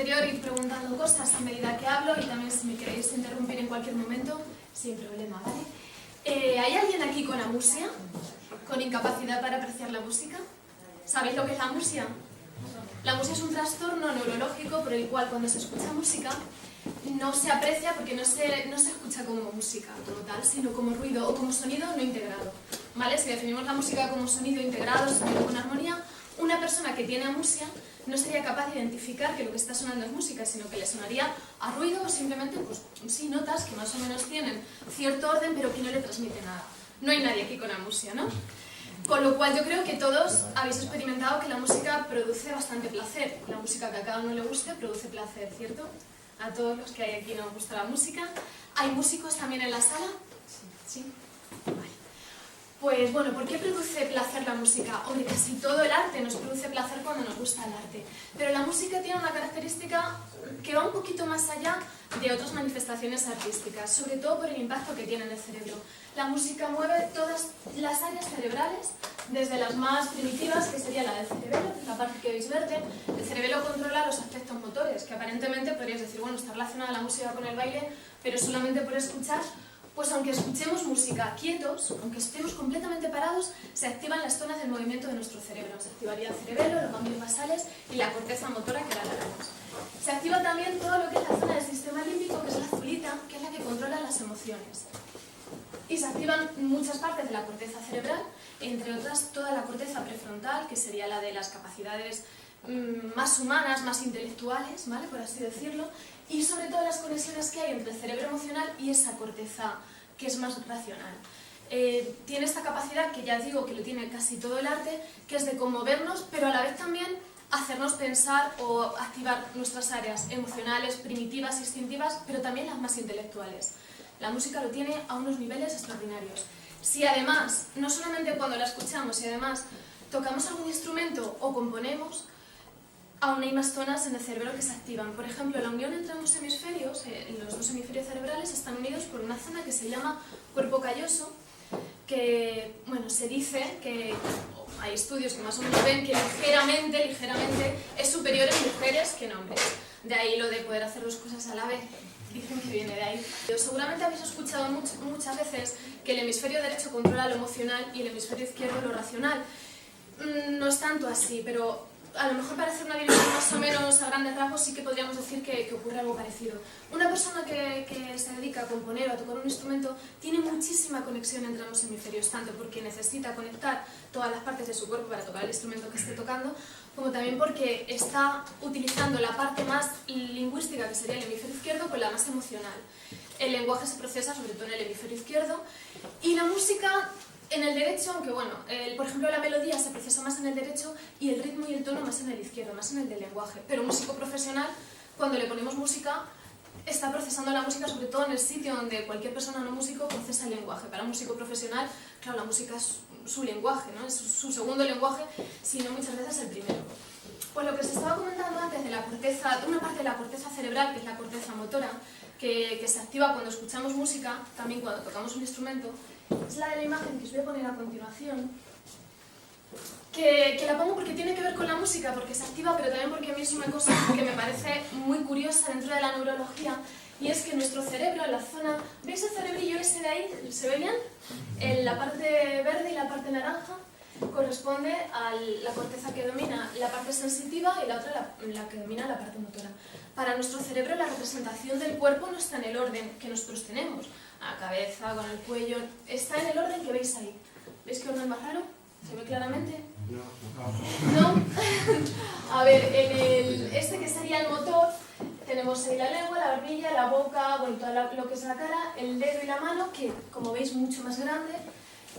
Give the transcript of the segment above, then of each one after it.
anterior ir preguntando cosas a medida que hablo y también si me queréis interrumpir en cualquier momento, sin problema, ¿vale? ¿Hay alguien aquí con amusia? ¿Con incapacidad para apreciar la música? ¿Sabéis lo que es la amusia? La amusia es un trastorno neurológico por el cual cuando se escucha música no se aprecia porque no se escucha como música como tal, sino como ruido o como sonido no integrado, ¿vale? Si definimos la música como sonido integrado, sonido con armonía, una persona que tiene amusia no sería capaz de identificar que lo que está sonando es música, sino que le sonaría a ruido o simplemente, pues sí, notas que más o menos tienen cierto orden, pero que no le transmite nada. No hay nadie aquí con amusia, ¿no? Con lo cual yo creo que todos habéis experimentado que la música produce bastante placer. La música que a cada uno le guste produce placer, ¿cierto? A todos los que hay aquí nos gusta la música. ¿Hay músicos también en la sala? Sí. Vale. Pues bueno, ¿por qué produce placer la música? Hombre, casi todo el arte nos produce placer cuando nos gusta el arte. Pero la música tiene una característica que va un poquito más allá de otras manifestaciones artísticas, sobre todo por el impacto que tiene en el cerebro. La música mueve todas las áreas cerebrales, desde las más primitivas, que sería la del cerebelo, que es la parte que veis verde. El cerebelo controla los aspectos motores, que aparentemente podrías decir, bueno, está relacionada la música con el baile, pero solamente por escuchar. Pues aunque escuchemos música quietos, aunque estemos completamente parados, se activan las zonas del movimiento de nuestro cerebro. Se activaría el cerebelo, los ganglios basales y la corteza motora, que ahora hablaremos. Se activa también todo lo que es la zona del sistema límbico, que es la azulita, que es la que controla las emociones. Y se activan muchas partes de la corteza cerebral, entre otras toda la corteza prefrontal, que sería la de las capacidades más humanas, más intelectuales, ¿vale? Por así decirlo, y sobre todo las conexiones que hay entre el cerebro emocional y esa corteza que es más racional. Tiene esta capacidad, que ya digo que lo tiene casi todo el arte, que es de conmovernos, pero a la vez también hacernos pensar o activar nuestras áreas emocionales, primitivas, instintivas, pero también las más intelectuales. La música lo tiene a unos niveles extraordinarios. Si además, no solamente cuando la escuchamos, si además tocamos algún instrumento o componemos, aún hay más zonas en el cerebro que se activan. Por ejemplo, la unión entre ambos hemisferios, los dos hemisferios cerebrales, están unidos por una zona que se llama cuerpo calloso, que, bueno, se dice que hay estudios que más o menos ven que ligeramente es superior en mujeres que en hombres. De ahí lo de poder hacer dos cosas a la vez. Dicen que viene de ahí. Seguramente habéis escuchado muchas veces que el hemisferio derecho controla lo emocional y el hemisferio izquierdo lo racional. No es tanto así, pero a lo mejor para hacer una división más o menos a grandes rasgos sí que podríamos decir que ocurre algo parecido. Una persona que se dedica a componer o a tocar un instrumento tiene muchísima conexión entre ambos hemisferios, tanto porque necesita conectar todas las partes de su cuerpo para tocar el instrumento que esté tocando, como también porque está utilizando la parte más lingüística, que sería el hemisferio izquierdo, con la más emocional. El lenguaje se procesa sobre todo en el hemisferio izquierdo y la música en el derecho, aunque bueno, por ejemplo la melodía se procesa más en el derecho y el ritmo y el tono más en el izquierdo, más en el del lenguaje. Pero un músico profesional, cuando le ponemos música, está procesando la música sobre todo en el sitio donde cualquier persona no músico procesa el lenguaje. Para un músico profesional, claro, la música es su lenguaje, ¿no? Es su segundo lenguaje, sino muchas veces el primero. Pues lo que se estaba comentando antes de la corteza, de una parte de la corteza cerebral, que es la corteza motora, que se activa cuando escuchamos música, también cuando tocamos un instrumento, es la de la imagen que os voy a poner a continuación, que la pongo porque tiene que ver con la música, porque se activa, pero también porque a mí es una cosa que me parece muy curiosa dentro de la neurología, y es que nuestro cerebro, en la zona, ¿veis el cerebrillo ese de ahí? ¿Se ve bien? En la parte verde y la parte naranja corresponde a la corteza que domina la parte sensitiva y la otra la que domina la parte motora. Para nuestro cerebro la representación del cuerpo no está en el orden que nosotros tenemos, a la cabeza, con el cuello, está en el orden que veis ahí. ¿Veis qué orden más raro? ¿Se ve claramente? No. A ver, este que sería el motor, tenemos ahí la lengua, la barbilla, la boca, bueno, todo lo que es la cara, el dedo y la mano, que como veis mucho más grande.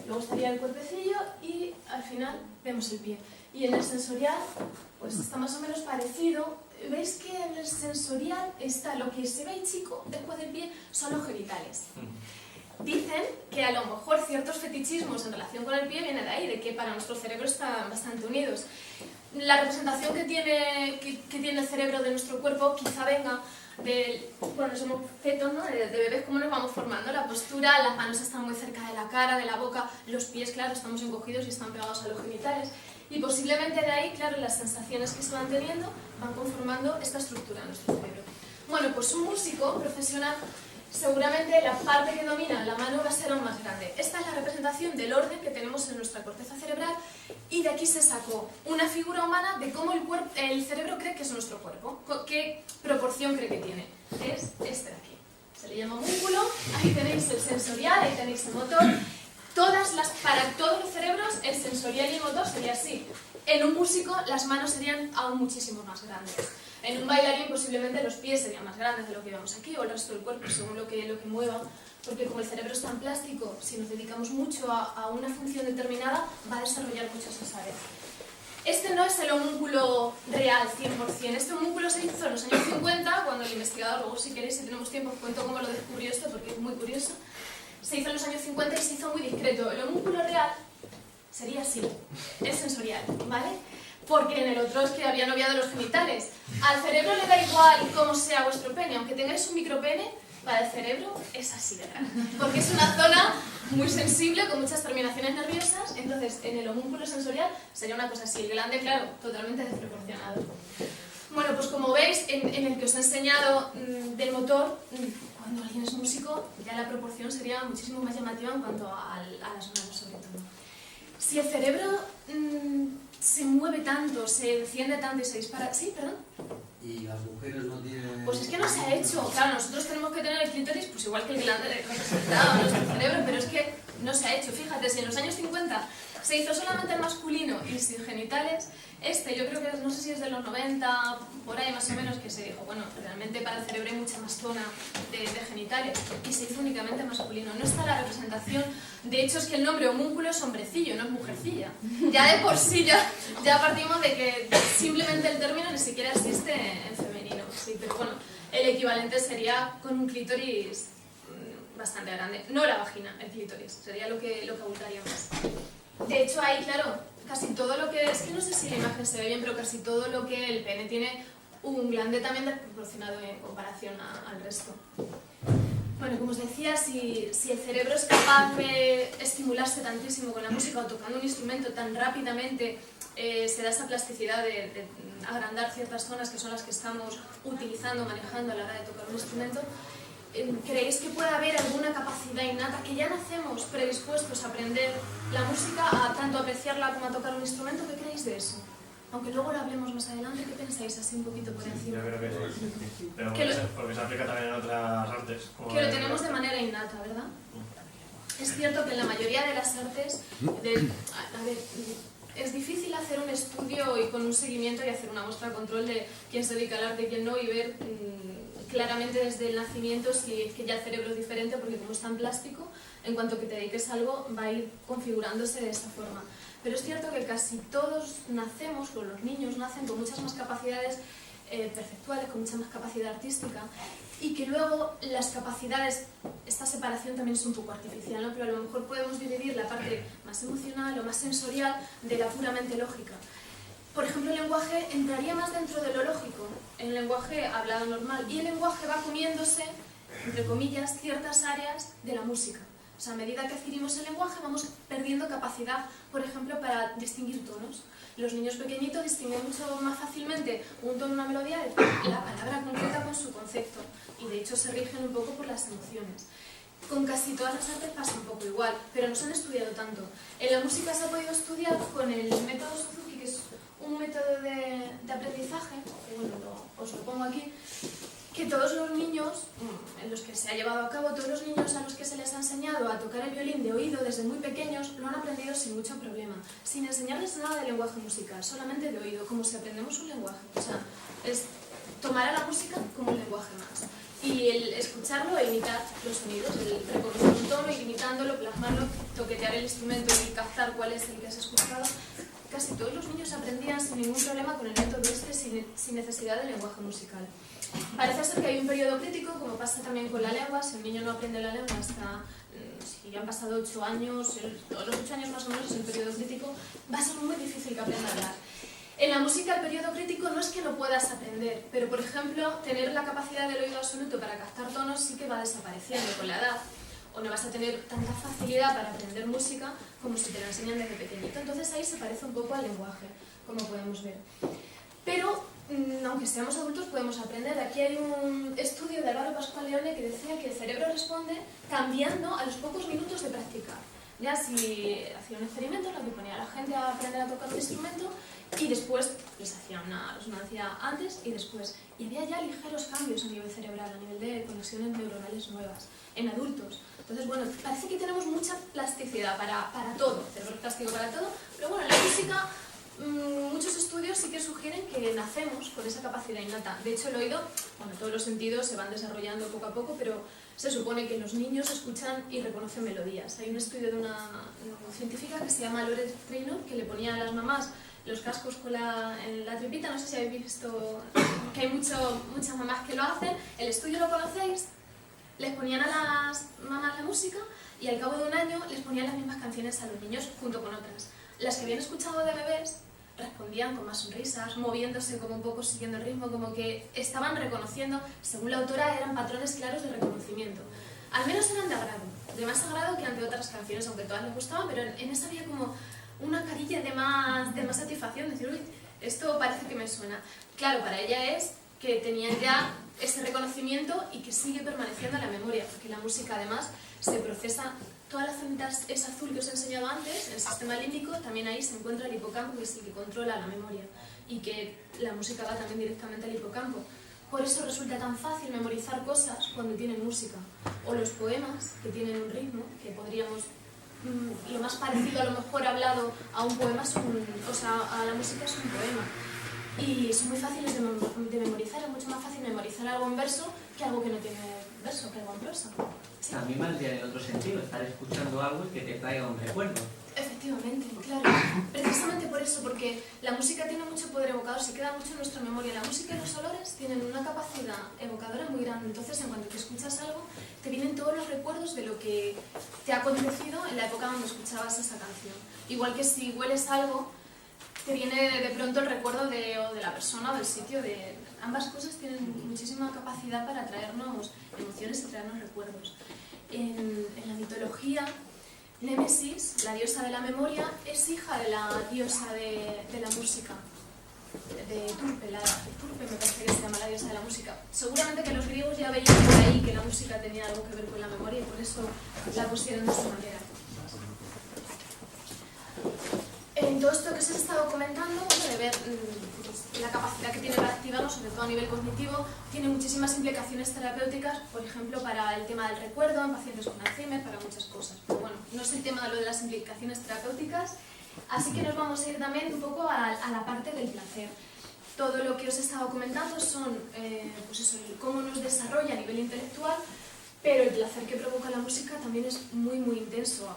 Luego estaría el cuerpecillo y al final vemos el pie. Y en el sensorial, pues está más o menos parecido. ¿Veis que en el sensorial está lo que se ve chico después del pie? Son los genitales. Dicen que a lo mejor ciertos fetichismos en relación con el pie vienen de ahí, de que para nuestro cerebro están bastante unidos. La representación que tiene el cerebro de nuestro cuerpo quizá venga cuando somos fetos, ¿no? de bebés, cómo nos vamos formando, la postura, las manos están muy cerca de la cara, de la boca, los pies, claro, estamos encogidos y están pegados a los genitales. Y posiblemente de ahí, claro, las sensaciones que se van teniendo van conformando esta estructura en nuestro cerebro. Bueno, pues un músico profesional, seguramente la parte que domina la mano va a ser aún más grande. Esta es la representación del orden que tenemos en nuestra corteza cerebral y de aquí se sacó una figura humana de cómo el cerebro cree que es nuestro cuerpo, qué proporción cree que tiene. Es este de aquí. Se le llama homúnculo, ahí tenéis el sensorial, ahí tenéis el motor. Para todos los cerebros, el sensorial y el motor sería así. En un músico, las manos serían aún muchísimo más grandes. En un bailarín, posiblemente los pies serían más grandes de lo que vemos aquí, o el resto del cuerpo, según lo que mueva, porque como el cerebro es tan plástico, si nos dedicamos mucho a una función determinada, va a desarrollar muchas esas áreas. Este no es el homúnculo real, 100%. Este homúnculo se hizo en los años 50, cuando el investigador, luego si queréis, si tenemos tiempo, os cuento cómo lo descubrió esto, porque es muy curioso. Se hizo en los años 50 y se hizo muy discreto. El homúnculo real sería así, el sensorial, ¿vale? Porque en el otro es que habían obviado los genitales. Al cerebro le da igual cómo sea vuestro pene, aunque tengáis un micropene, para el cerebro es así de grande. Porque es una zona muy sensible, con muchas terminaciones nerviosas, entonces en el homúnculo sensorial sería una cosa así. El glande, claro, totalmente desproporcionado. Bueno, pues como veis, en el que os he enseñado del motor, cuando alguien es músico, ya la proporción sería muchísimo más llamativa en cuanto a las manos, sobre todo. Si el cerebro se mueve tanto, se enciende tanto y se dispara... ¿Sí, perdón? ¿Y las mujeres no tienen...? Pues es que no se ha hecho. Claro, nosotros tenemos que tener el clítoris, pues igual que el glande representado en nuestro cerebro, pero es que no se ha hecho. Fíjate, si en los años 50 se hizo solamente el masculino y sin genitales, yo creo que no sé si es de los 90, por ahí más o menos, que se dijo, bueno, realmente para el cerebro hay mucha más zona de genitales, y se hizo únicamente masculino. No está la representación, de hecho es que el nombre homúnculo es hombrecillo, no es mujercilla. Ya de por sí ya partimos de que simplemente el término ni siquiera existe en femenino. Sí, pero bueno, el equivalente sería con un clítoris bastante grande. No la vagina, el clítoris, sería lo que abultaría más. De hecho ahí, claro, casi todo lo que... Es que no sé si la imagen se ve bien, pero casi todo lo que el pene tiene un glande también desproporcionado en comparación al resto. Bueno, como os decía, si el cerebro es capaz de estimularse tantísimo con la música o tocando un instrumento tan rápidamente, se da esa plasticidad de agrandar ciertas zonas que son las que estamos utilizando, manejando a la hora de tocar un instrumento. ¿Creéis que puede haber alguna capacidad innata que ya nacemos predispuestos a aprender la música, a tanto apreciarla como a tocar un instrumento? ¿Qué creéis de eso? Aunque luego lo hablemos más adelante, ¿qué pensáis así un poquito por encima? Yo creo que sí, pero porque se aplica también en otras artes. Que lo tenemos de manera innata, ¿verdad? Es cierto que en la mayoría de las artes, es difícil hacer un estudio y con un seguimiento y hacer una muestra de control de quién se dedica al arte y quién no, y ver claramente desde el nacimiento si es que ya el cerebro es diferente, porque como es tan plástico, en cuanto que te dediques a algo va a ir configurándose de esa forma. Pero es cierto que casi todos nacemos, o los niños nacen con muchas más capacidades perceptuales, con mucha más capacidad artística, y que luego las capacidades, esta separación también es un poco artificial, ¿no? Pero a lo mejor podemos dividir la parte más emocional o más sensorial de la puramente lógica. Por ejemplo, el lenguaje entraría más dentro de lo lógico, el lenguaje hablado normal, y el lenguaje va comiéndose, entre comillas, ciertas áreas de la música. O sea, a medida que adquirimos el lenguaje vamos perdiendo capacidad, por ejemplo, para distinguir tonos. Los niños pequeñitos distinguen mucho más fácilmente un tono, una melodía, de la palabra concreta con su concepto, y de hecho se rigen un poco por las emociones. Con casi todas las artes pasa un poco igual, pero no se han estudiado tanto. En la música se ha podido estudiar con el método Suzuki, que es un método de aprendizaje, que bueno, os lo pongo aquí, que todos los niños, en los que se ha llevado a cabo, todos los niños a los que se les ha enseñado a tocar el violín de oído desde muy pequeños, lo han aprendido sin mucho problema, sin enseñarles nada de lenguaje musical, solamente de oído, como si aprendemos un lenguaje. O sea, es tomar a la música como un lenguaje más. Y el escucharlo e imitar los sonidos, el reconocer un tono, ir imitándolo, plasmarlo, toquetear el instrumento y captar cuál es el que has escuchado. Casi todos los niños aprendían sin ningún problema con el método sin necesidad de lenguaje musical. Parece ser que hay un periodo crítico, como pasa también con la lengua. Si el niño no aprende la lengua hasta, si ya han pasado 8 años, los 8 años más o menos es el periodo crítico, va a ser muy difícil que aprenda a hablar. En la música el periodo crítico no es que no puedas aprender, pero por ejemplo, tener la capacidad del oído absoluto para captar tonos sí que va desapareciendo con la edad. o no vas a tener tanta facilidad para aprender música como si te lo enseñan desde pequeñito. Entonces ahí se parece un poco al lenguaje, como podemos ver. Pero, aunque seamos adultos, podemos aprender. Aquí hay un estudio de Álvaro Pascual Leone que decía que el cerebro responde cambiando a los pocos minutos de practicar. Ya si hacía un experimento en el que ponía a la gente a aprender a tocar un instrumento y después les hacía una resonancia antes y después. Y había ya ligeros cambios a nivel cerebral, a nivel de conexiones neuronales nuevas en adultos. Entonces, bueno, parece que tenemos mucha plasticidad para todo, cerebro plástico para todo, pero bueno, en la música muchos estudios sí que sugieren que nacemos con esa capacidad innata. De hecho, el oído, bueno, todos los sentidos se van desarrollando poco a poco, pero se supone que los niños escuchan y reconocen melodías. Hay un estudio de una científica que se llama Lore Trainor, que le ponía a las mamás los cascos en la tripita. No sé si habéis visto que hay muchas mamás que lo hacen. El estudio lo conocéis. Les ponían a las mamás la música y al cabo de un año les ponían las mismas canciones a los niños junto con otras. Las que habían escuchado de bebés respondían con más sonrisas, moviéndose como un poco siguiendo el ritmo, como que estaban reconociendo, según la autora, eran patrones claros de reconocimiento. Al menos eran de más agrado que ante otras canciones, aunque todas les gustaban, pero en esa había como una carilla de más satisfacción, decir, uy, esto parece que me suena. Claro, para ella es que tenían ya ese reconocimiento y que sigue permaneciendo en la memoria, porque la música además se procesa. Toda la zonita esa azul que os he enseñado antes, el sistema límbico, también ahí se encuentra el hipocampo, que es el que controla la memoria, y que la música va también directamente al hipocampo. Por eso resulta tan fácil memorizar cosas cuando tienen música. O los poemas, que tienen un ritmo, que podríamos... lo más parecido a lo mejor hablado a un poema, a la música es un poema. Y son muy fáciles de memorizar, es mucho más fácil memorizar algo en verso que algo que no tiene verso, que algo en prosa. ¿Sí? A mí me valdría en otro sentido, estar escuchando algo y que te traiga un recuerdo. Efectivamente, claro. Precisamente por eso, porque la música tiene mucho poder evocador, se queda mucho en nuestra memoria. La música y los olores tienen una capacidad evocadora muy grande. Entonces, en cuanto te escuchas algo, te vienen todos los recuerdos de lo que te ha acontecido en la época donde escuchabas esa canción. Igual que si hueles algo, te viene de pronto el recuerdo de la persona o del sitio. Ambas cosas tienen muchísima capacidad para traernos emociones y traernos recuerdos. En la mitología, Némesis, la diosa de la memoria, es hija de la diosa de la música, de Turpe. Turpe me parece que se llama la diosa de la música. Seguramente que los griegos ya veían por ahí que la música tenía algo que ver con la memoria y por eso la pusieron de esa manera. En todo esto que os he estado comentando, de ver la capacidad que tiene para activarnos, sobre todo a nivel cognitivo, tiene muchísimas implicaciones terapéuticas, por ejemplo, para el tema del recuerdo, en pacientes con Alzheimer, para muchas cosas. Pero bueno, no es el tema de lo de las implicaciones terapéuticas, así que nos vamos a ir también un poco a la parte del placer. Todo lo que os he estado comentando son cómo nos desarrolla a nivel intelectual, pero el placer que provoca la música también es muy, muy intenso.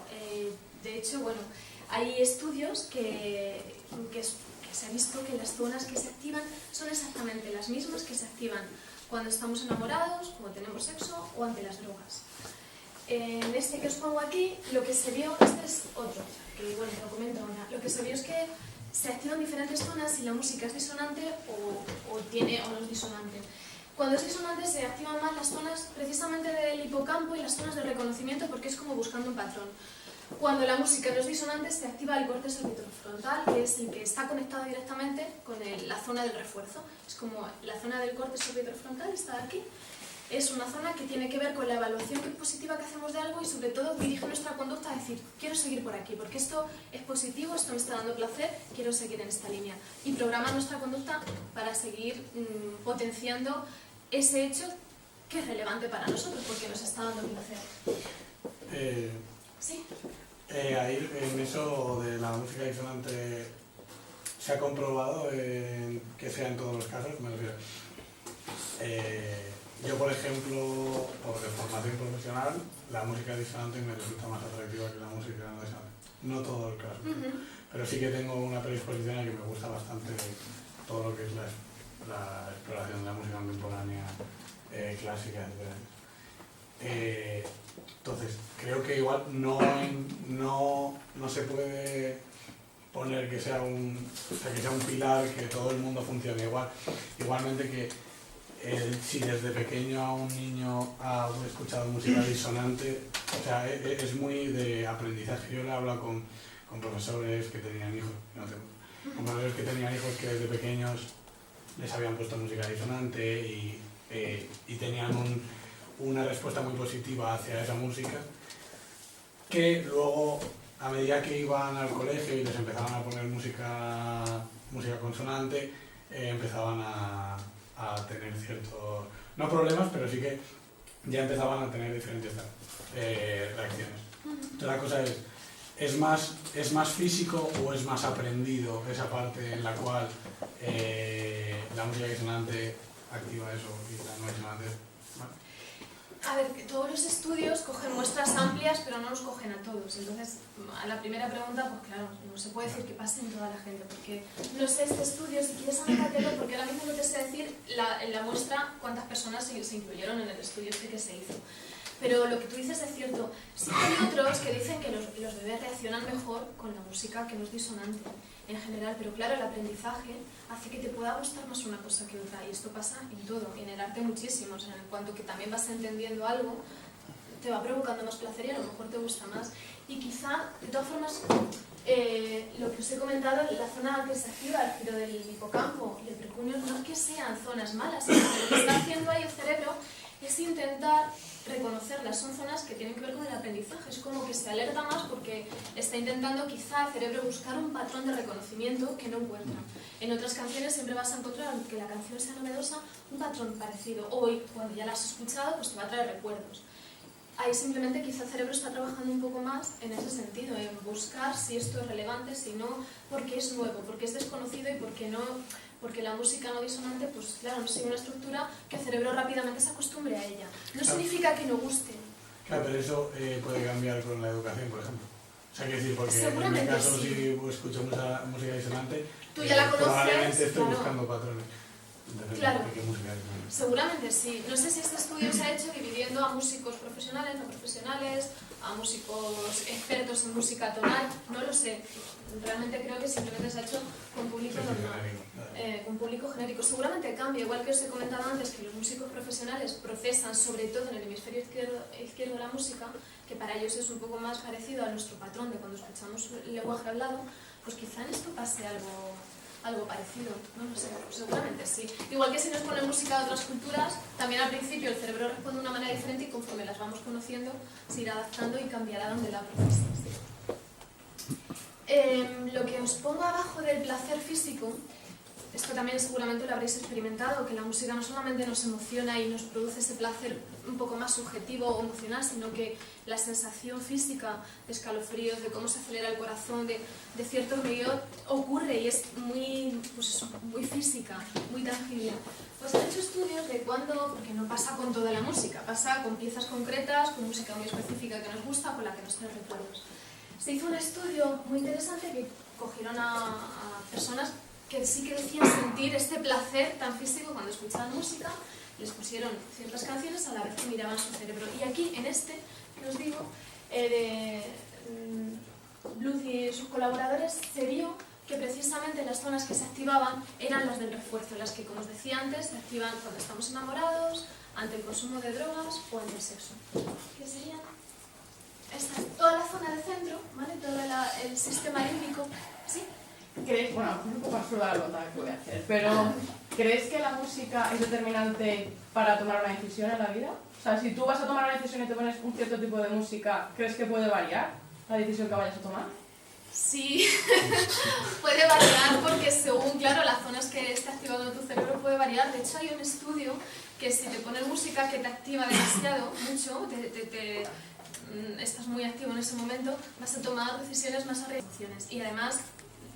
De hecho, bueno, hay estudios que se ha visto que las zonas que se activan son exactamente las mismas que se activan cuando estamos enamorados, cuando tenemos sexo o ante las drogas. En este que os pongo aquí, lo que se vio, este es otro, que bueno, te lo comento ahora, lo que se vio es que se activan diferentes zonas si la música es disonante o no es disonante. Cuando es disonante se activan más las zonas precisamente del hipocampo y las zonas de reconocimiento porque es como buscando un patrón. Cuando la música no es disonante se activa el córtex orbitofrontal, que es el que está conectado directamente con la zona del refuerzo. Es como la zona del córtex orbitofrontal está aquí. Es una zona que tiene que ver con la evaluación positiva que hacemos de algo y sobre todo dirige nuestra conducta a decir, quiero seguir por aquí, porque esto es positivo, esto me está dando placer, quiero seguir en esta línea. Y programa nuestra conducta para seguir potenciando ese hecho que es relevante para nosotros, porque nos está dando placer. Sí. Ahí, en eso de la música disonante, ¿se ha comprobado que sea en todos los casos? Me refiero. Yo, por ejemplo, por formación profesional, la música disonante me resulta más atractiva que la música no disonante. No todo el caso, pero sí que tengo una predisposición a que me gusta bastante todo lo que es la exploración de la música contemporánea, clásica, etc. Entonces, creo que igual no se puede poner que sea un pilar, que todo el mundo funcione igual. Igualmente que si desde pequeño a un niño ha escuchado música disonante, o sea, es muy de aprendizaje. Yo le he hablado con profesores que tenían hijos, con profesores que tenían hijos que desde pequeños les habían puesto música disonante y tenían una respuesta muy positiva hacia esa música, que luego, a medida que iban al colegio y les empezaban a poner música consonante, empezaban a tener ciertos, no problemas, pero sí que ya empezaban a tener diferentes reacciones. Entonces la cosa ¿es más físico o es más aprendido esa parte en la cual la música disonante activa eso y la no disonante? ¿Vale? A ver, que todos los estudios cogen muestras amplias, pero no los cogen a todos. Entonces, a la primera pregunta, pues claro, no se puede decir que pase en toda la gente, porque no sé este estudio, si quieres anótatelo, porque ahora mismo no te sé decir en la muestra cuántas personas se incluyeron en el estudio este que se hizo. Pero lo que tú dices es cierto. Sí que hay otros que dicen que los bebés reaccionan mejor con la música que no es disonante en general, pero claro, el aprendizaje hace que te pueda gustar más una cosa que otra, y esto pasa en todo, en el arte muchísimo. O sea, en cuanto que también vas entendiendo algo, te va provocando más placer y a lo mejor te gusta más. Y quizá, de todas formas, lo que os he comentado, la zona que se activa, el giro del hipocampo y el precuneus, no es que sean zonas malas, sino que lo que está haciendo ahí el cerebro es intentar reconocerlas. Son zonas que tienen que ver con el aprendizaje. Es como que se alerta más porque está intentando quizá el cerebro buscar un patrón de reconocimiento que no encuentra. En otras canciones siempre vas a encontrar, aunque la canción sea novedosa, un patrón parecido. Hoy, cuando ya la has escuchado, pues te va a traer recuerdos. Ahí simplemente quizá el cerebro está trabajando un poco más en ese sentido, en buscar si esto es relevante, si no, porque es nuevo, porque es desconocido y porque la música no disonante, pues claro, no sigue una estructura que el cerebro rápidamente se acostumbre a ella. No significa que no guste. Claro, pero eso puede cambiar con la educación, por ejemplo. O sea, quiero decir, porque en mi caso sí. Si escucho música disonante, tú ya la conoces, probablemente estoy claro. buscando patrones. Claro, ¿Qué música disonante? seguramente sí. No sé si este estudio se ha hecho dividiendo a músicos profesionales, no profesionales, a músicos expertos en música tonal, no lo sé. Realmente creo que simplemente se ha hecho con público normal, con público genérico. Seguramente cambia, igual que os he comentado antes, que los músicos profesionales procesan sobre todo en el hemisferio izquierdo la música, que para ellos es un poco más parecido a nuestro patrón de cuando escuchamos el lenguaje hablado, pues quizá en esto pase algo parecido, no lo sé, seguramente sí. Igual que si nos ponen música de otras culturas, también al principio el cerebro responde de una manera diferente y conforme las vamos conociendo se irá adaptando y cambiará donde la proceses. Lo que os pongo abajo del placer físico, esto también seguramente lo habréis experimentado, que la música no solamente nos emociona y nos produce ese placer un poco más subjetivo o emocional, sino que la sensación física de escalofríos, de cómo se acelera el corazón, de cierto ruido, ocurre y es muy, pues eso, muy física, muy tangible. Pues han hecho estudios de cuándo, porque no pasa con toda la música, pasa con piezas concretas, con música muy específica que nos gusta, con la que nos trae recuerdos. Se hizo un estudio muy interesante que cogieron a personas que sí que decían sentir este placer tan físico cuando escuchaban música, les pusieron ciertas canciones a la vez que miraban su cerebro. Y aquí, en este, que os digo, Bluth y sus colaboradores, se vio que precisamente las zonas que se activaban eran las del refuerzo, las que, como os decía antes, se activan cuando estamos enamorados, ante el consumo de drogas o ante el sexo. ¿Qué serían? Esta es toda la zona del centro, ¿vale? Todo el sistema límbico, ¿sí? ¿Crees, bueno, es un poco absurda la pregunta que voy a hacer, pero ¿crees que la música es determinante para tomar una decisión en la vida? O sea, si tú vas a tomar una decisión y te pones un cierto tipo de música, ¿crees que puede variar la decisión que vayas a tomar? Sí, puede variar porque según, claro, las zonas que está activando tu cerebro puede variar. De hecho, hay un estudio que si te pones música que te activa demasiado, mucho, estás muy activo en ese momento, vas a tomar decisiones más arriesgadas. Y además,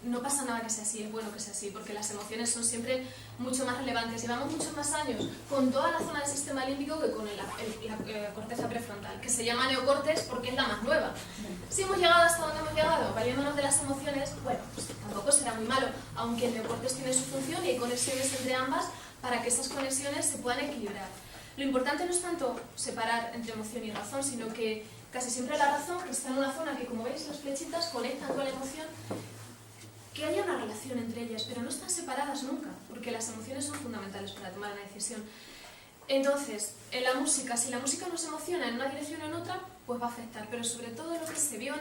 no pasa nada que sea así, es bueno que sea así, porque las emociones son siempre mucho más relevantes. Llevamos muchos más años con toda la zona del sistema límbico que con la corteza prefrontal, que se llama neocortes porque es la más nueva. Si hemos llegado hasta donde hemos llegado, valiéndonos de las emociones, bueno, pues tampoco será muy malo, aunque el neocortes tiene su función y hay conexiones entre ambas para que esas conexiones se puedan equilibrar. Lo importante no es tanto separar entre emoción y razón, sino que casi siempre la razón, que está en una zona que, como veis, las flechitas conectan con la emoción, que haya una relación entre ellas, pero no están separadas nunca, porque las emociones son fundamentales para tomar una decisión. Entonces, en la música, si la música nos emociona en una dirección o en otra, pues va a afectar. Pero sobre todo lo que se vio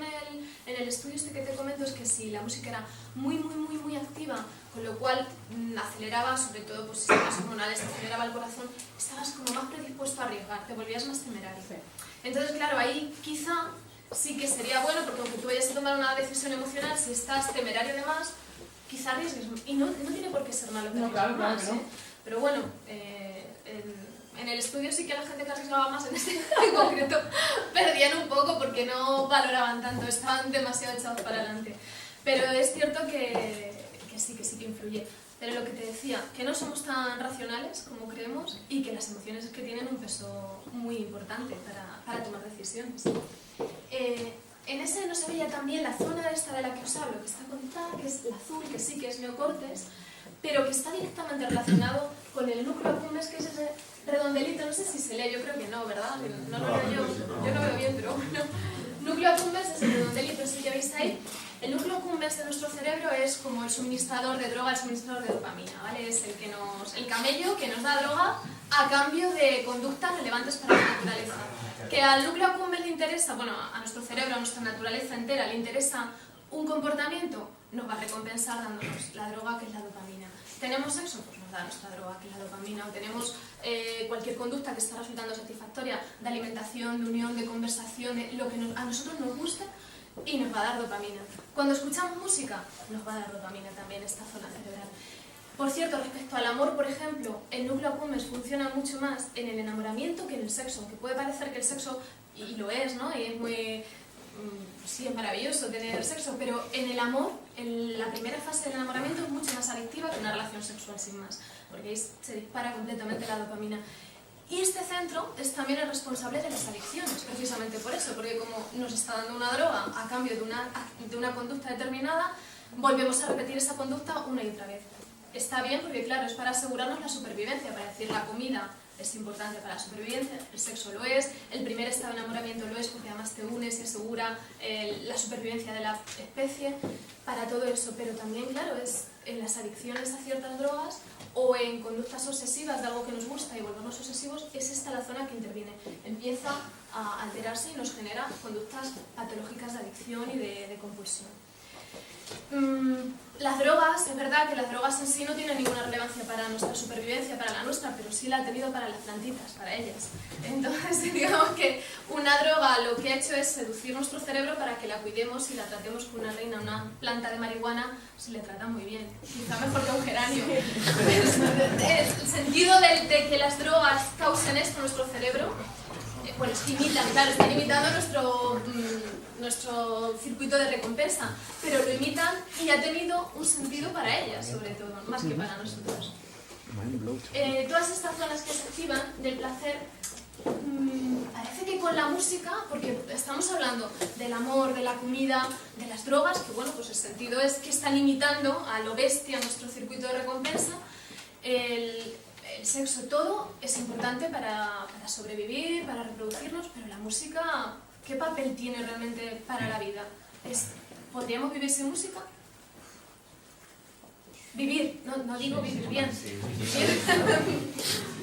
en el estudio este que te comento es que si la música era muy activa, con lo cual aceleraba, sobre todo pues, sistemas hormonales, te aceleraba el corazón, estabas como más predispuesto a arriesgar, te volvías más temerario. Entonces, claro, ahí quizá sí que sería bueno, porque aunque tú vayas a tomar una decisión emocional, si estás temerario de más, quizá arriesgues. Y no tiene por qué ser malo que arriesgues más, ¿eh? Pero bueno, en el estudio sí que la gente que arriesgaba más en este en concreto perdían un poco porque no valoraban tanto, estaban demasiado echados para adelante. Pero es cierto que sí que influye. Pero lo que te decía, que no somos tan racionales como creemos y que las emociones es que tienen un peso muy importante para tomar decisiones. En ese no se veía también la zona esta de la que os hablo, que está conectada, que es el azul, que sí que es neocortes, pero que está directamente relacionado con el núcleo accumbens, que es ese redondelito, no sé si se lee, yo creo que no, ¿verdad? No lo veo yo no veo bien, pero bueno. Núcleo accumbens es el redondelito, ese que veis ahí. El núcleo accumbens de nuestro cerebro es como el suministrador de droga, el suministrador de dopamina, ¿vale? Es el camello que nos da droga a cambio de conductas relevantes para la naturaleza. Que al núcleo accumbens le interesa, bueno, a nuestro cerebro, a nuestra naturaleza entera, le interesa un comportamiento, nos va a recompensar dándonos la droga, que es la dopamina. ¿Tenemos sexo? Pues nos da nuestra droga, que es la dopamina. O tenemos cualquier conducta que está resultando satisfactoria, de alimentación, de unión, de conversación, de lo que a nosotros nos gusta, y nos va a dar dopamina. Cuando escuchamos música, nos va a dar dopamina también esta zona cerebral. Por cierto, respecto al amor, por ejemplo, el núcleo accumbens funciona mucho más en el enamoramiento que en el sexo, aunque puede parecer que el sexo, y lo es, ¿no? Y es muy... sí, es maravilloso tener sexo, pero en el amor, en la primera fase del enamoramiento es mucho más adictiva que una relación sexual sin más, porque ahí se dispara completamente la dopamina. Y este centro es también el responsable de las adicciones, precisamente por eso, porque como nos está dando una droga a cambio de una conducta determinada, volvemos a repetir esa conducta una y otra vez. Está bien porque, claro, es para asegurarnos la supervivencia, para decir la comida es importante para la supervivencia, el sexo lo es, el primer estado de enamoramiento lo es porque además te unes y asegura la supervivencia de la especie, para todo eso. Pero también, claro, es en las adicciones a ciertas drogas o en conductas obsesivas de algo que nos gusta y volvernos obsesivos, es esta la zona que interviene. Empieza a alterarse y nos genera conductas patológicas de adicción y de compulsión. Las drogas, es verdad que las drogas en sí no tienen ninguna relevancia para nuestra supervivencia, para la nuestra, pero sí la ha tenido para las plantitas, para ellas. Entonces, digamos que una droga lo que ha hecho es seducir nuestro cerebro para que la cuidemos y la tratemos como una reina. Una planta de marihuana se le trata muy bien, quizá mejor que un geranio. El sentido de que las drogas causen esto en nuestro cerebro, bueno, imitan, claro, están imitando nuestro circuito de recompensa, pero lo imitan y ha tenido un sentido para ellas, sobre todo, más que para nosotros. Todas estas zonas que se activan del placer, parece que con la música, porque estamos hablando del amor, de la comida, de las drogas, que bueno, pues el sentido es que están imitando a lo bestia nuestro circuito de recompensa. El sexo, todo es importante para sobrevivir, para reproducirnos, pero la música, ¿qué papel tiene realmente para la vida? ¿Podríamos vivir sin música? Vivir, no digo vivir bien.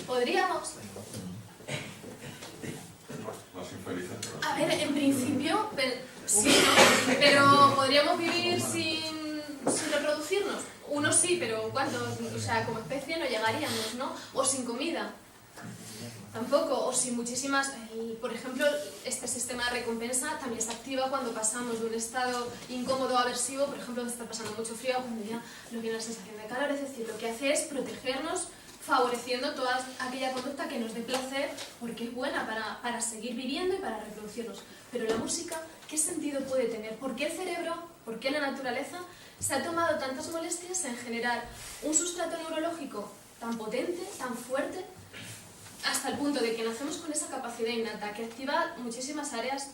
¿Podríamos? Más infelices. A ver, en principio, sí, ¿no? Pero ¿podríamos vivir sin reproducirnos? Uno sí, pero ¿cuántos? O sea, como especie no llegaríamos, ¿no? O sin comida. Tampoco, o sin muchísimas... por ejemplo, este sistema de recompensa también se activa cuando pasamos de un estado incómodo a aversivo, por ejemplo, está pasando mucho frío, cuando ya nos viene la sensación de calor, es decir, lo que hace es protegernos, favoreciendo toda aquella conducta que nos dé placer, porque es buena para seguir viviendo y para reproducirnos. Pero la música, ¿qué sentido puede tener? ¿Por qué el cerebro, por qué la naturaleza se ha tomado tantas molestias en generar un sustrato neurológico tan potente, tan fuerte, hasta el punto de que nacemos con esa capacidad innata que activa muchísimas áreas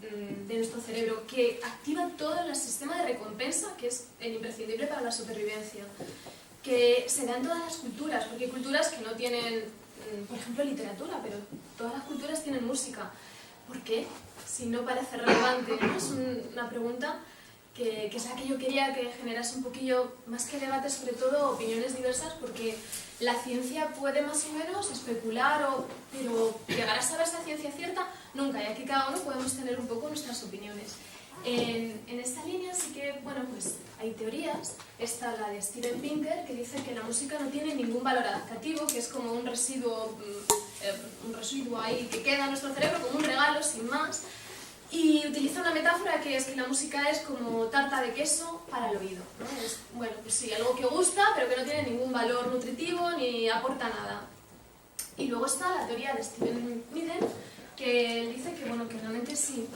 de nuestro cerebro, que activa todo el sistema de recompensa, que es el imprescindible para la supervivencia, que se da en todas las culturas, porque hay culturas que no tienen, por ejemplo, literatura, pero todas las culturas tienen música. ¿Por qué? Si no parece relevante, ¿no? Es una pregunta que es la que yo quería que generase un poquillo, más que debate, sobre todo opiniones diversas, porque la ciencia puede más o menos especular, pero llegar a saber esa ciencia cierta, nunca, y aquí cada uno podemos tener un poco nuestras opiniones. En esta línea sí que, bueno, pues hay teorías. Está la de Steven Pinker, que dice que la música no tiene ningún valor adaptativo, que es como un residuo ahí que queda en nuestro cerebro, como un regalo, sin más. Y utiliza una metáfora que es que la música es como tarta de queso para el oído, ¿no? Es, bueno, pues sí, algo que gusta, pero que no tiene ningún valor nutritivo ni aporta nada. Y luego está la teoría de Steven Miden, que dice que, bueno, que realmente sí,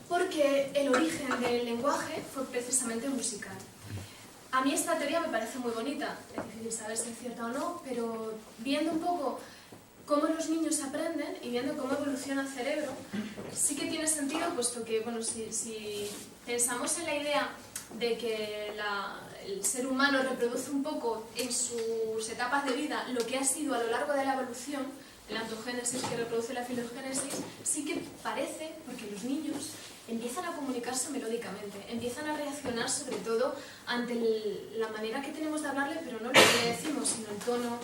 porque el origen del lenguaje fue precisamente musical. A mí esta teoría me parece muy bonita, es difícil saber si es cierta o no, pero viendo un poco cómo los niños aprenden y viendo cómo evoluciona el cerebro, sí que tiene sentido, puesto que, bueno, si pensamos en la idea de que el ser humano reproduce un poco en sus etapas de vida lo que ha sido a lo largo de la evolución, la ontogénesis que reproduce la filogénesis, sí que parece, porque los niños empiezan a comunicarse melódicamente, empiezan a reaccionar sobre todo ante la manera que tenemos de hablarle, pero no lo que le decimos, sino el tono,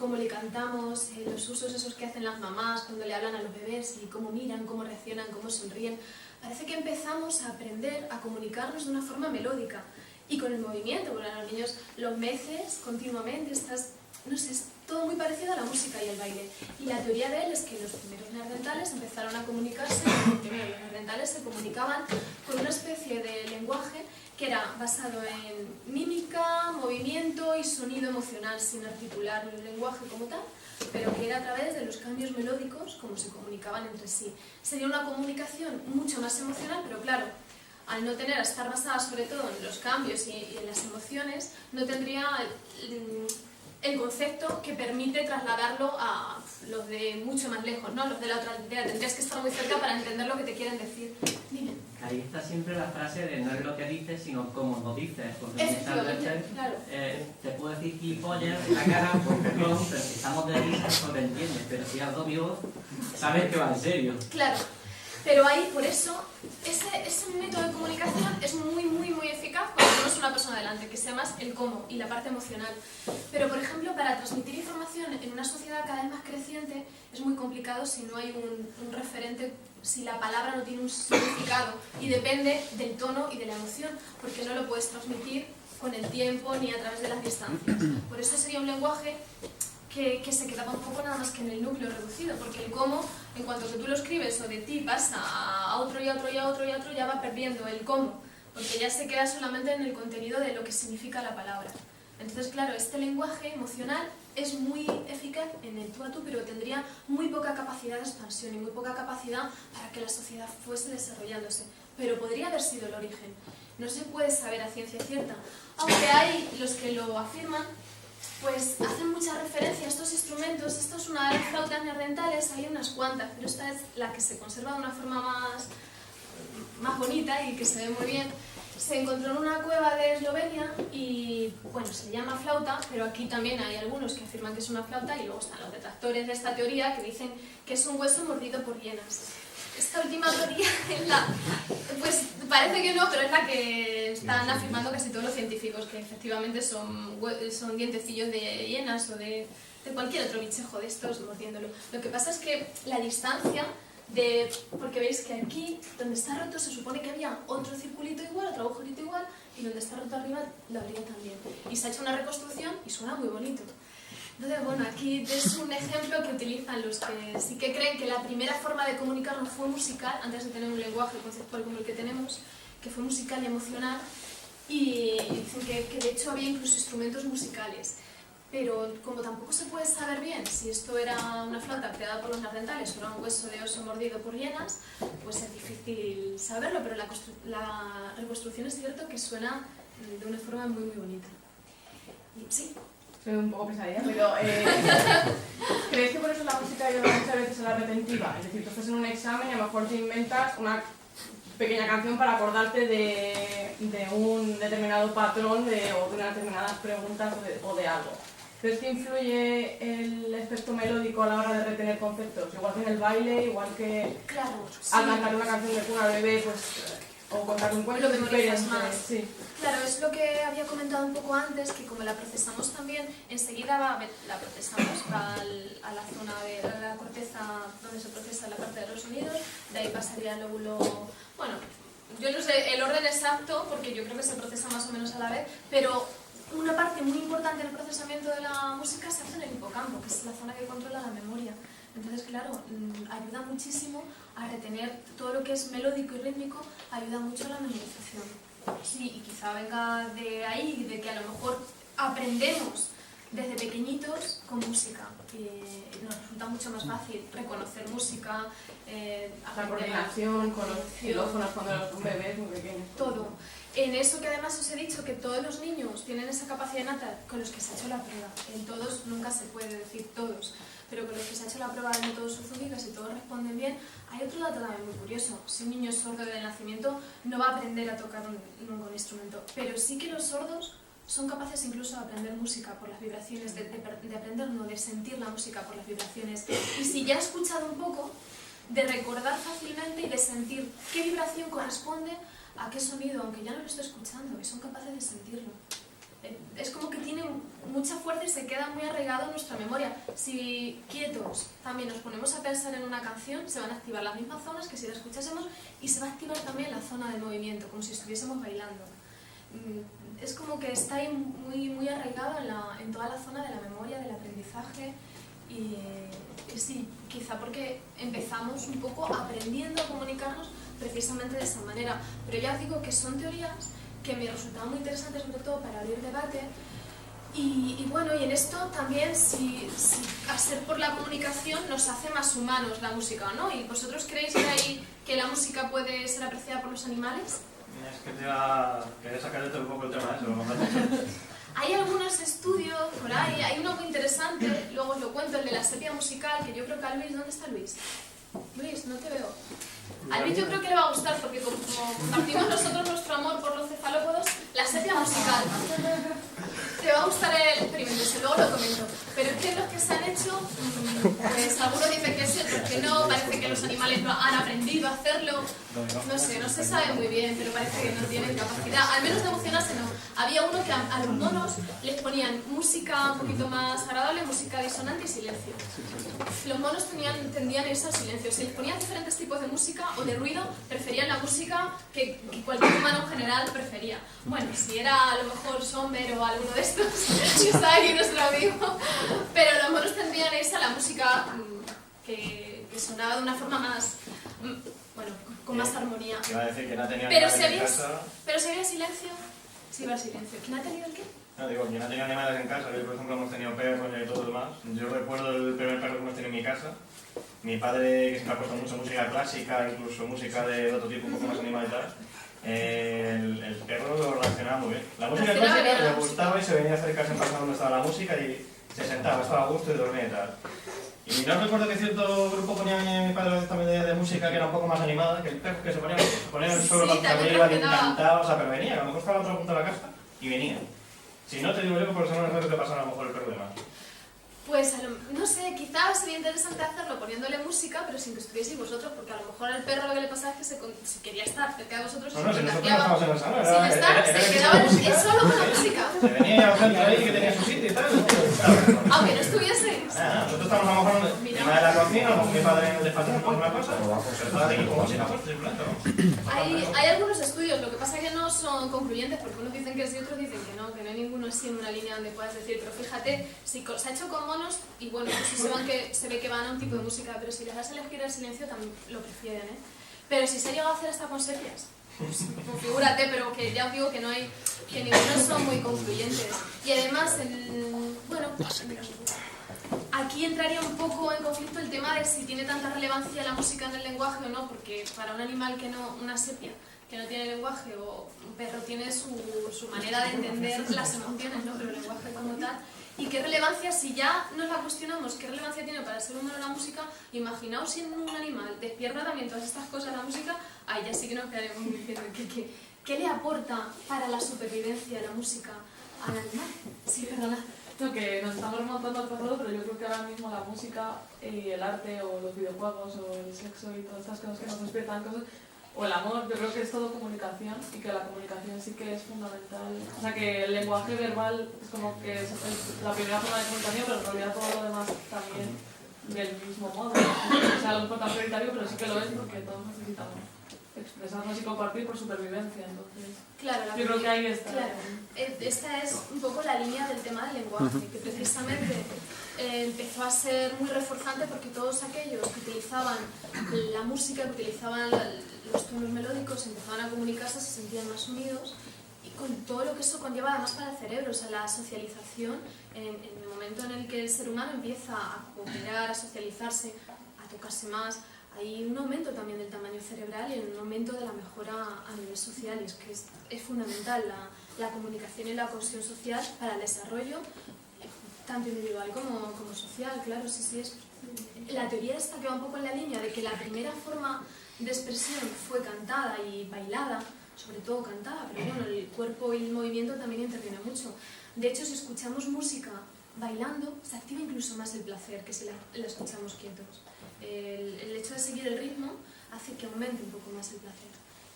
cómo le cantamos, los usos esos que hacen las mamás cuando le hablan a los bebés y cómo miran, cómo reaccionan, cómo sonríen. Parece que empezamos a aprender a comunicarnos de una forma melódica y con el movimiento, porque a los niños los meces continuamente, no sé, es todo muy parecido a la música y el baile. Y la teoría de él es que los primeros neandertales empezaron a comunicarse, primero los neandertales se comunicaban con una especie de lenguaje que era basado en mímica, movimiento y sonido emocional, sin articular el lenguaje como tal, pero que era a través de los cambios melódicos como se comunicaban entre sí. Sería una comunicación mucho más emocional, pero claro, al no estar basada sobre todo en los cambios y en las emociones, no tendría el concepto que permite trasladarlo a los de mucho más lejos, ¿no? Los de la otra aldea. Tendrías que estar muy cerca para entender lo que te quieren decir. Dime. Ahí está siempre la frase de no es lo que dices, sino cómo lo dices. Porque muchas veces claro. te puedo decir gilipollas en la cara, por perdón, pero si estamos de risa no te entiendes. Pero si has dominado, sabes que va en serio. Claro. Pero ahí, por eso, ese método de comunicación es muy eficaz cuando tenemos una persona delante, que sea más el cómo y la parte emocional. Pero, por ejemplo, para transmitir información en una sociedad cada vez más creciente es muy complicado si no hay un referente, si la palabra no tiene un significado y depende del tono y de la emoción, porque no lo puedes transmitir con el tiempo ni a través de las distancias. Por eso sería un lenguaje que se quedaba un poco nada más que en el núcleo reducido, porque el cómo, en cuanto que tú lo escribes o de ti pasa a otro y a otro y a otro y a otro, ya va perdiendo el cómo, porque ya se queda solamente en el contenido de lo que significa la palabra. Entonces, claro, este lenguaje emocional es muy eficaz en el tú a tú, pero tendría muy poca capacidad de expansión y muy poca capacidad para que la sociedad fuese desarrollándose. Pero podría haber sido el origen. No se puede saber a ciencia cierta, aunque hay los que lo afirman, pues hacen mucha referencia a estos instrumentos. Esto es una de las flautas neandertales, hay unas cuantas, pero esta es la que se conserva de una forma más bonita y que se ve muy bien. Se encontró en una cueva de Eslovenia y, bueno, se llama flauta, pero aquí también hay algunos que afirman que es una flauta y luego están los detractores de esta teoría que dicen que es un hueso mordido por hienas. Esta última teoría es pues parece que no, pero es la que están afirmando casi todos los científicos, que efectivamente son dientecillos de hienas o de cualquier otro bichejo de estos mordiéndolo. Lo que pasa es que la distancia porque veis que aquí, donde está roto, se supone que había otro circulito igual, otro agujerito igual, y donde está roto arriba lo habría también. Y se ha hecho una reconstrucción y suena muy bonito. Entonces, bueno, aquí es un ejemplo que utilizan los que sí que creen que la primera forma de comunicarnos fue musical, antes de tener un lenguaje conceptual como el que tenemos, que fue musical y emocional, y dicen que de hecho había incluso instrumentos musicales. Pero como tampoco se puede saber bien si esto era una flauta creada por los neandertales o era un hueso de oso mordido por hienas, pues es difícil saberlo, pero la reconstrucción es cierto que suena de una forma muy bonita. Y sí. Soy un poco pesadilla, pero ¿crees que por eso la música lleva muchas veces a la retentiva? Es decir, tú estás en un examen y a lo mejor te inventas una pequeña canción para acordarte de un determinado patrón o de unas determinadas preguntas o de algo. ¿Crees que influye el aspecto melódico a la hora de retener conceptos? Igual que en el baile, igual que claro, sí. Al cantar una canción de cuna al bebé, pues o contar un cuento Lo memorizas diferente. más. Sí. Claro, es lo que había comentado un poco antes, que como la procesamos también, enseguida la procesamos, va a la zona de la corteza donde se procesa la parte de los sonidos, de ahí pasaría al lóbulo, bueno, yo no sé el orden exacto, porque yo creo que se procesa más o menos a la vez, pero una parte muy importante del procesamiento de la música se hace en el hipocampo, que es la zona que controla la memoria. Entonces, claro, ayuda muchísimo a retener todo lo que es melódico y rítmico, ayuda mucho a la memorización. Sí, y quizá venga de ahí, de que a lo mejor aprendemos desde pequeñitos con música. Nos resulta mucho más fácil reconocer música, La coordinación con los xilófonos cuando son bebés muy pequeños. todo. En eso que además os he dicho que todos los niños tienen esa capacidad innata con los que se ha hecho la prueba. En todos nunca se puede decir todos, pero con los que se ha hecho la prueba de métodos Suzuki, si todos responden bien. Hay otro dato también muy curioso. Si un niño es sordo de nacimiento no va a aprender a tocar ningún instrumento, pero sí que los sordos son capaces incluso de aprender música por las vibraciones, de aprender, no, de sentir la música por las vibraciones. Y si ya ha escuchado un poco, de recordar fácilmente y de sentir qué vibración corresponde a qué sonido, aunque ya no lo estoy escuchando, y son capaces de sentirlo. Es como que tiene mucha fuerza y se queda muy arraigado en nuestra memoria. Si quietos también nos ponemos a pensar en una canción, se van a activar las mismas zonas que si la escuchásemos, y se va a activar también la zona de movimiento, como si estuviésemos bailando. Es como que está ahí muy, muy arraigado en toda la zona de la memoria, del aprendizaje, y sí, quizá porque empezamos un poco aprendiendo a comunicarnos precisamente de esa manera. Pero ya os digo que son teorías que me resultaban muy interesantes, sobre todo para abrir debate. Y bueno, y en esto también, si a ser por la comunicación nos hace más humanos la música, ¿no? ¿Y vosotros creéis que la música puede ser apreciada por los animales? Es que quería sacarte un poco el tema de eso, ¿no? Hay algunos estudios por ahí, hay uno muy interesante, luego os lo cuento, el de la sepia musical, que yo creo que a Luis, ¿dónde está Luis? Luis, no te veo. A Luis yo creo que le va a gustar, porque como compartimos nosotros nuestro amor por los cefalópodos, la sepia musical. Te va a gustar el experimento, si luego lo comento. Pero es que los que se han hecho, pues algunos dicen que sí, otros que no, parece que los animales no han aprendido a hacerlo. No sé, no se sabe muy bien, pero parece que no tienen capacidad, al menos de emocionarse no. Había uno que a los monos les ponían música un poquito más agradable, música disonante y silencio. Los monos tendían a irse al silencio. Si les ponían diferentes tipos de música o de ruido, preferían la música que cualquier humano en general prefería. Bueno, si era a lo mejor Sommer o alguno de estos, que está aquí nuestro amigo, pero los monos tendrían a irse a la música que sonaba de una forma más, bueno, con más armonía. Iba a decir que no tenía Pero animales si en casa. Pero si había silencio, sí iba al silencio. ¿Quién ha tenido el qué? No, digo, yo no tenía animales en casa, yo por ejemplo hemos tenido perros y todo lo demás. Yo recuerdo el primer perro que hemos tenido en mi casa. Mi padre, que siempre ha puesto mucha música clásica, incluso música de otro tipo, un poco más animal y tal. El perro lo reaccionaba muy bien. La música clásica le gustaba y se venía a acercarse en pasado donde estaba la música y se sentaba, estaba a gusto y dormía y tal. Y no recuerdo que cierto grupo ponía mi padre también de música que era un poco más animada, que el perro que se ponía en el suelo Sí, cuando también iba reaccionaba. encantado, o sea, pero venía, a lo mejor estaba a la otra punta de la casa y venía. Si no, te digo yo que por eso no es lo que pasaba a lo mejor el perro de más. Pues, no sé, quizás sería interesante hacerlo poniéndole música, pero sin que estuvieseis vosotros, porque a lo mejor al perro lo que le pasaba es que si quería estar cerca de vosotros, No, si nosotros no contagiaba. estábamos en el salón, Sin estar, se quedaba él solo con la música. Se venía ya al centro ahí que tenía su sitio y tal. Aunque no estuvieseis. Nosotros estamos a lo mejor encima de la cocina, a lo mejor mi padre en el despacho me pone una cosa, pero estaba aquí como música puesta, simplemente, ¿no? Hay algunos estudios, lo que pasa es que no son concluyentes, porque unos dicen que sí y otros dicen que no hay ninguno así en una línea donde puedas decir, pero fíjate, si se ha hecho con monos, y bueno, pues sí se ve que van a un tipo de música, pero si les das a elegir el silencio también lo prefieren, ¿eh? Pero si se ha llegado a hacer hasta con sepias, pues figúrate, pero que ya os digo que que ninguno son muy concluyentes. Y además, bueno, aquí entraría un poco en conflicto el tema de si tiene tanta relevancia la música en el lenguaje o no, porque para un animal que no, una sepia, que no tiene lenguaje, o un perro tiene su manera de entender las emociones, ¿no? Pero el lenguaje como tal. ¿Y qué relevancia, si ya nos la cuestionamos, qué relevancia tiene para el ser humano la música? Imaginaos si un animal despierta también todas estas cosas la música, ahí ya sí que nos quedaremos diciendo ¿qué le aporta para la supervivencia la música al animal? Sí, perdona. No, que nos estamos remontando al pasado, pero yo creo que ahora mismo la música y el arte o los videojuegos o el sexo y todas estas cosas que nos despiertan cosas, o el amor, yo creo que es todo comunicación y que la comunicación sí que es fundamental. O sea, que el lenguaje verbal es como que es la primera forma de comunicación, pero en realidad todo lo demás también del mismo modo. O sea, algo tan prioritario, pero sí que lo es porque todos necesitamos expresarnos y compartir por supervivencia. Entonces, claro, yo creo que ahí está. Claro. Esta es un poco la línea del tema del lenguaje, que precisamente empezó a ser muy reforzante porque todos aquellos que utilizaban la música, que utilizaban los tonos melódicos, empezaban a comunicarse, se sentían más unidos, y con todo lo que eso conlleva además para el cerebro, o sea, la socialización, en el momento en el que el ser humano empieza a cooperar, a socializarse, a tocarse más, hay un aumento también del tamaño cerebral y un aumento de la mejora a nivel social, y es que es fundamental la comunicación y la cohesión social para el desarrollo, tanto individual como social, claro, sí. La teoría esta que va un poco en la línea de que la primera forma de expresión fue cantada y bailada, sobre todo cantada, pero bueno, el cuerpo y el movimiento también intervienen mucho. De hecho, si escuchamos música bailando, se activa incluso más el placer que si la escuchamos quietos. El hecho de seguir el ritmo hace que aumente un poco más el placer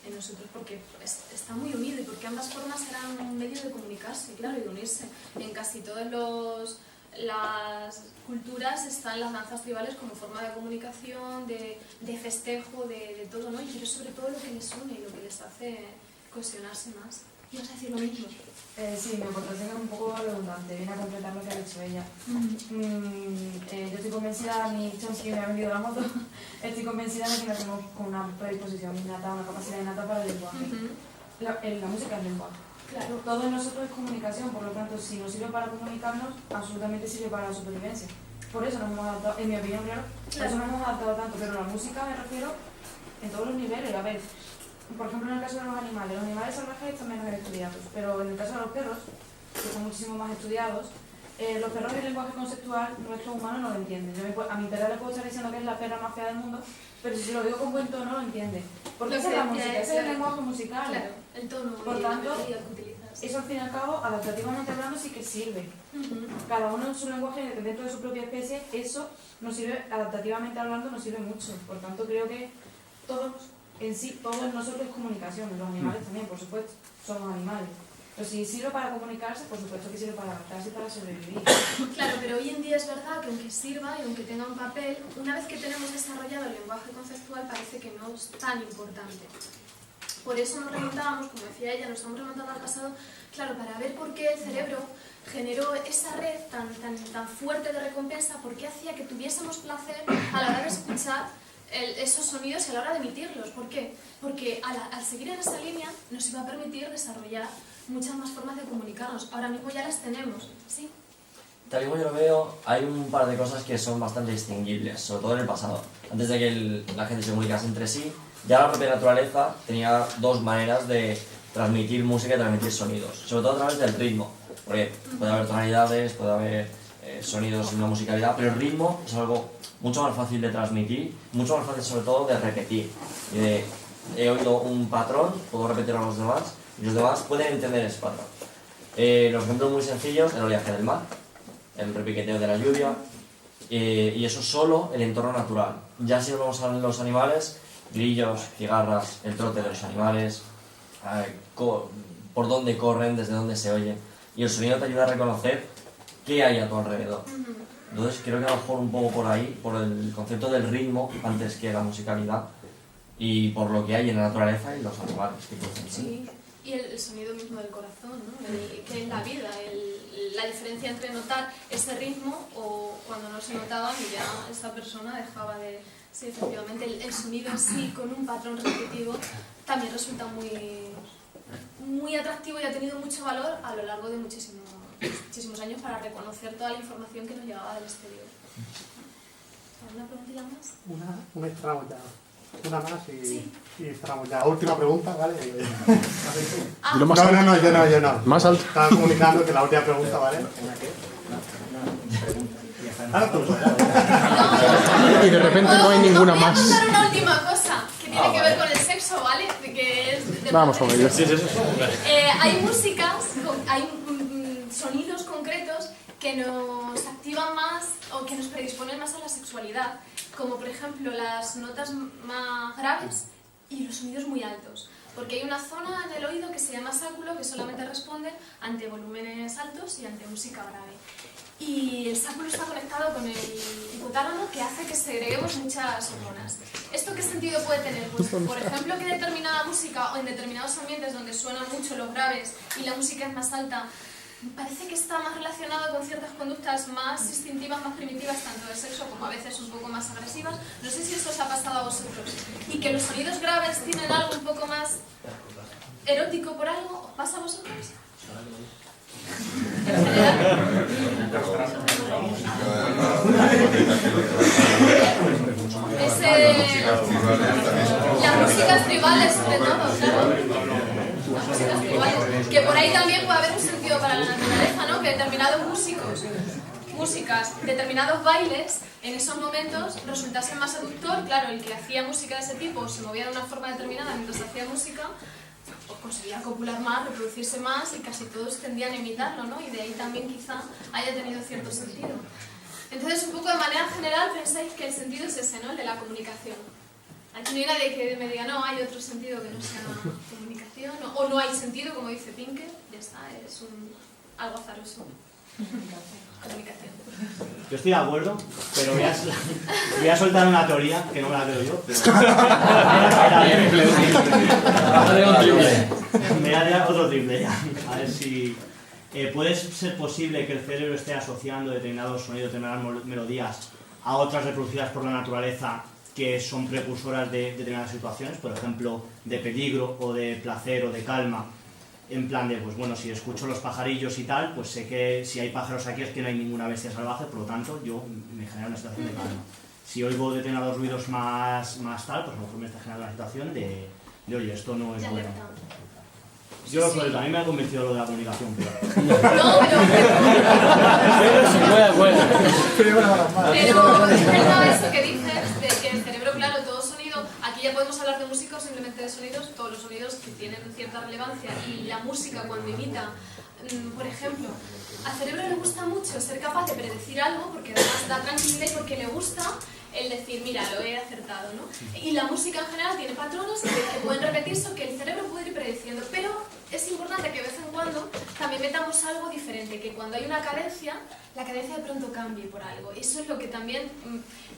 en nosotros, porque está muy unido y porque ambas formas eran un medio de comunicarse, claro, y de unirse. En casi todas las culturas están las danzas tribales como forma de comunicación, de festejo, de todo, ¿no? Y sobre todo lo que les une y lo que les hace cohesionarse más. ¿Ibas a decir lo mismo? Sí, mi aportación es un poco redundante, viene a completar lo que ha dicho ella. Yo estoy convencida, mi chance que me ha vendido la moto, estoy convencida de que nacemos con una predisposición innata, una capacidad innata para el lenguaje. La música es lenguaje. Claro. Todo en nosotros es comunicación, por lo tanto, si nos sirve para comunicarnos, absolutamente sirve para la supervivencia. Por eso nos hemos adaptado, en mi opinión, claro, por eso nos hemos adaptado tanto, pero la música me refiero en todos los niveles. A ver, por ejemplo, en el caso de los animales salvajes también los estudiados, pero en el caso de los perros, que son muchísimo más estudiados, los perros el lenguaje conceptual nuestro humano no lo entienden. A mi perra le puedo estar diciendo que es la perra más fea del mundo, pero si se lo digo con buen tono, lo entiende. Porque esa es la música, ese es el lenguaje musical. Claro, el tono por y tanto, la melodía que utilizas. Eso al fin y al cabo, adaptativamente hablando, sí que sirve. Cada uno en su lenguaje, dentro de su propia especie, eso nos sirve, adaptativamente hablando, nos sirve mucho. Por tanto, creo que todos en sí, todos nosotros es comunicación, los animales también, por supuesto, somos animales. Pero si sirve para comunicarse, por supuesto que sirve para adaptarse y para sobrevivir. Claro, pero hoy en día es verdad que aunque sirva y aunque tenga un papel, una vez que tenemos desarrollado el lenguaje conceptual parece que no es tan importante. Por eso nos remontábamos, como decía ella, nos estamos remontando al pasado, claro, para ver por qué el cerebro generó esa red tan fuerte de recompensa, por qué hacía que tuviésemos placer a la hora de escuchar esos sonidos y a la hora de emitirlos. ¿Por qué? Porque al seguir en esa línea nos iba a permitir desarrollar muchas más formas de comunicarnos. Ahora mismo ya las tenemos, ¿sí? Tal y como yo lo veo, hay un par de cosas que son bastante distinguibles, sobre todo en el pasado. Antes de que la gente se comunicase entre sí, ya la propia naturaleza tenía dos maneras de transmitir música y transmitir sonidos, sobre todo a través del ritmo, porque puede haber tonalidades, puede haber sonidos y una musicalidad, pero el ritmo es algo mucho más fácil de transmitir, mucho más fácil sobre todo de repetir. He oído un patrón, puedo repetirlo a los demás, y los demás pueden entender ese patrón. Los ejemplos muy sencillos, el oleaje del mar, el repiqueteo de la lluvia, y eso solo el entorno natural. Ya si nos vamos a los animales, grillos, cigarras, el trote de los animales, por dónde corren, desde dónde se oyen, y el sonido te ayuda a reconocer qué hay a tu alrededor. Entonces creo que a lo mejor un poco por ahí, por el concepto del ritmo antes que la musicalidad, y por lo que hay en la naturaleza y los animales que crecen. Sí, y el sonido mismo del corazón, ¿no? Que es la vida, la diferencia entre notar ese ritmo o cuando no se notaba y ya esa persona dejaba de... Sí, efectivamente, el sonido en sí con un patrón repetitivo también resulta muy atractivo y ha tenido mucho valor a lo largo de muchísimos años para reconocer toda la información que nos llegaba del exterior. ¿Alguna preguntilla más? Una cerramos ya. Una más sí. Y cerramos ya. Última pregunta, ¿vale? No, yo no. Más alto. Estaba comunicando que la última pregunta, ¿vale? Y de repente no hay ninguna más. Voy a contar una última cosa que tiene que ver con el sexo, ¿vale? Que es Vamos con ello. Hay músicas, hay sonidos concretos que nos activan más o que nos predisponen más a la sexualidad, como por ejemplo las notas más graves y los sonidos muy altos, porque hay una zona en el oído que se llama sáculo que solamente responde ante volúmenes altos y ante música grave. Y el sáculo está conectado con el hipotálamo, que hace que segreguemos muchas hormonas. ¿Esto qué sentido puede tener? Pues, por ejemplo, que determinada música o en determinados ambientes donde suenan mucho los graves y la música es más alta, parece que está más relacionado con ciertas conductas más instintivas, más primitivas, tanto de sexo como a veces un poco más agresivas. No sé si eso os ha pasado a vosotros. Y que los sonidos graves tienen algo un poco más erótico por algo. ¿Os pasa a vosotros? En general. Las músicas tribales, sobre todo, claro. Las músicas tribales. Que por ahí también puede haber un sentido para la naturaleza, ¿no? Que determinados músicas, determinados bailes, en esos momentos resultasen más seductor. Claro, el que hacía música de ese tipo se movía de una forma determinada mientras hacía música, pues conseguía copular más, reproducirse más, y casi todos tendían a imitarlo, ¿no? Y de ahí también quizá haya tenido cierto sentido. Entonces, un poco de manera general, pensáis que el sentido es ese, ¿no? El de la comunicación. Aquí no hay nadie que me diga, no, hay otro sentido que no sea comunicación, o no hay sentido, como dice Pinker, ya está, es algo azaroso. Comunicación. Yo estoy de acuerdo, pero voy a soltar una teoría, que no me la creo yo, pero... Me voy a tirar otro triple ya, a ver si... ¿Puede ser posible que el cerebro esté asociando determinados sonidos, determinadas melodías a otras reproducidas por la naturaleza que son precursoras de determinadas situaciones, por ejemplo, de peligro o de placer o de calma? En plan de, pues bueno, si escucho los pajarillos y tal, pues sé que si hay pájaros aquí es que no hay ninguna bestia salvaje, por lo tanto yo me genera una situación de calma. Si oigo determinados ruidos más tal, pues a lo mejor me está generando una situación de oye, esto no es bueno. Yo lo suelto, a mí me ha convencido lo de la comunicación, pero... No, pero es verdad eso que dices, de que el cerebro, claro, todo sonido, aquí ya podemos hablar de música o simplemente de sonidos, todos los sonidos que tienen cierta relevancia, y la música cuando imita, por ejemplo, al cerebro le gusta mucho ser capaz de predecir algo, porque además da tranquilidad y porque le gusta el decir, mira, lo he acertado, ¿no? Y la música en general tiene patrones que pueden repetirse o que el cerebro puede ir prediciendo, pero es importante que de vez en cuando también metamos algo diferente, que cuando hay una cadencia, la cadencia de pronto cambie por algo. Eso es lo que también,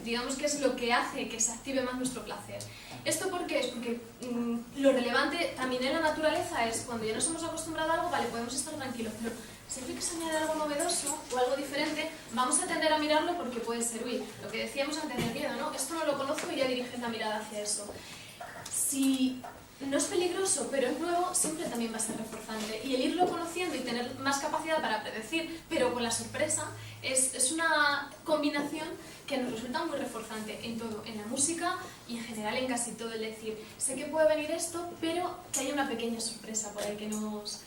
digamos que es lo que hace que se active más nuestro placer. ¿Esto por qué? Es porque lo relevante también en la naturaleza es cuando ya nos hemos acostumbrado a algo, vale, podemos estar tranquilos, pero siempre que se añade algo novedoso o algo diferente, vamos a tender a mirarlo porque puede servir. Lo que decíamos antes del miedo, ¿no? Esto no lo conozco y ya diriges la mirada hacia eso. Si no es peligroso, pero es nuevo, siempre también va a ser reforzante. Y el irlo conociendo y tener más capacidad para predecir, pero con la sorpresa, es una combinación que nos resulta muy reforzante en todo, en la música y en general en casi todo. Es decir, sé que puede venir esto, pero que haya una pequeña sorpresa por ahí que nos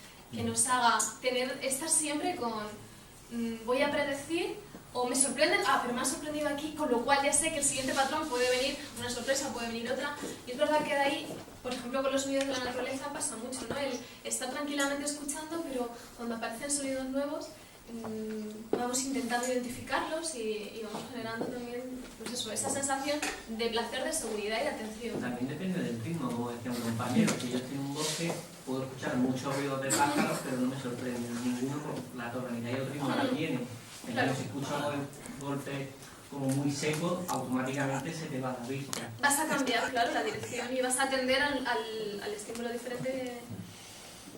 haga estar siempre con voy a predecir, o me sorprenden, pero me ha sorprendido aquí, con lo cual ya sé que el siguiente patrón puede venir una sorpresa, puede venir otra. Y es verdad que de ahí, por ejemplo, con los sonidos de la naturaleza pasa mucho, ¿no? El estar tranquilamente escuchando, pero cuando aparecen sonidos nuevos, vamos intentando identificarlos y vamos generando también, pues eso, esa sensación de placer, de seguridad y de atención. También depende del ritmo, como decía un compañero, que yo estoy en un bosque, puedo escuchar muchos ruidos de pájaros, pero no me sorprende ninguno por la tonalidad y el ritmo que tiene. Entonces, si escuchas un golpe como muy seco, automáticamente se te va la vista. Vas a cambiar, claro, la dirección y vas a atender al estímulo diferente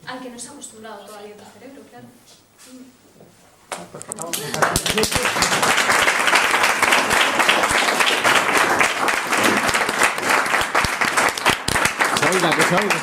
al que no se ha acostumbrado todavía tu cerebro, claro. Se oiga, que se oiga.